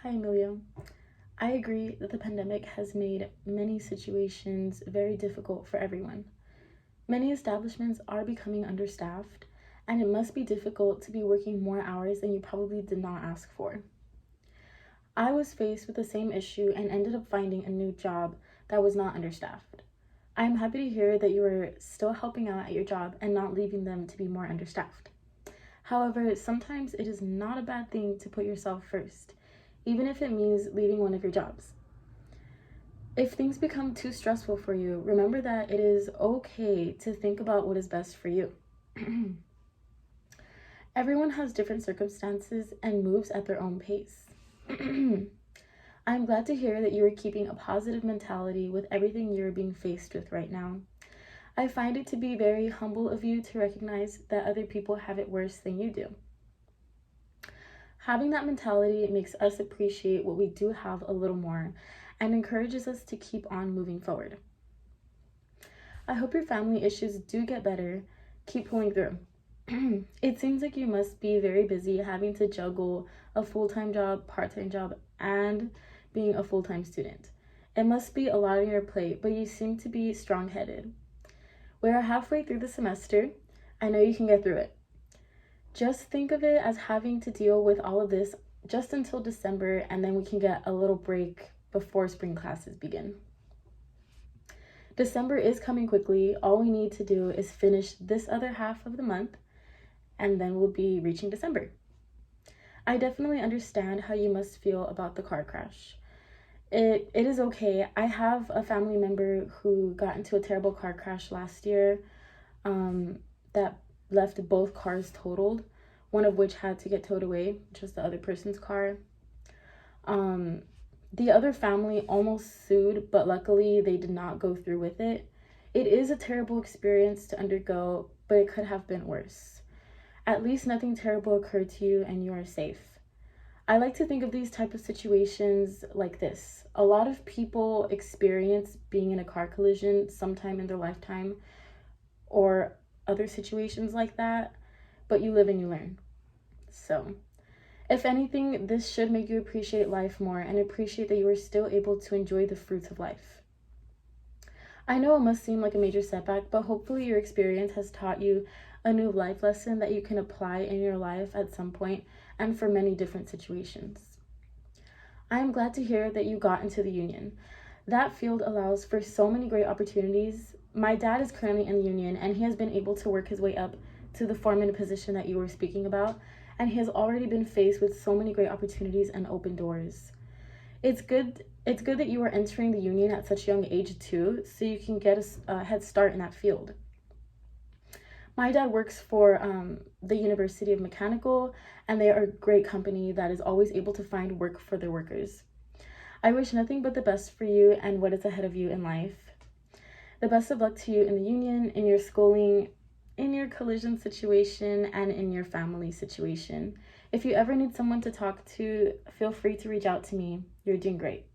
Hi, Amelia. I agree that the pandemic has made many situations very difficult for everyone. Many establishments are becoming understaffed, and it must be difficult to be working more hours than you probably did not ask for. I was faced with the same issue and ended up finding a new job that was not understaffed. I am happy to hear that you are still helping out at your job and not leaving them to be more understaffed. However, sometimes it is not a bad thing to put yourself first, even if it means leaving one of your jobs. If things become too stressful for you, remember that it is okay to think about what is best for you. Everyone has different circumstances and moves at their own pace. I'm glad to hear that you are keeping a positive mentality with everything you're being faced with right now. I find it to be very humble of you to recognize that other people have it worse than you do. Having that mentality makes us appreciate what we do have a little more and encourages us to keep on moving forward. I hope your family issues do get better. Keep pulling through. It seems like you must be very busy having to juggle a full-time job, part-time job, and being a full-time student. It must be a lot on your plate, but you seem to be strong-headed. We are halfway through the semester. I know you can get through it. Just think of it as having to deal with all of this just until December, and then we can get a little break before spring classes begin. December is coming quickly. All we need to do is finish this other half of the month, and then we'll be reaching December. I definitely understand how you must feel about the car crash. It is okay. I have a family member who got into a terrible car crash last year that left both cars totaled, one of which had to get towed away, which was the other person's car. The other family almost sued, but luckily they did not go through with it. It is a terrible experience to undergo, but it could have been worse. At least nothing terrible occurred to you and you are safe. I like to think of these type of situations like this. A lot of people experience being in a car collision sometime in their lifetime or other situations like that, but you live and you learn. So, if anything, this should make you appreciate life more and appreciate that you are still able to enjoy the fruits of life. I know it must seem like a major setback, but hopefully your experience has taught you a new life lesson that you can apply in your life at some point and for many different situations. I am glad to hear that you got into the union. That field allows for so many great opportunities. My dad is currently in the union and he has been able to work his way up to the foreman position that you were speaking about, and he has already been faced with so many great opportunities and open doors. It's good that you are entering the union at such a young age too, so you can get a head start in that field. My dad works for the University of Mechanical, and they are a great company that is always able to find work for their workers. I wish nothing but the best for you and what is ahead of you in life. The best of luck to you in the union, in your schooling, in your collision situation, and in your family situation. If you ever need someone to talk to, feel free to reach out to me. You're doing great.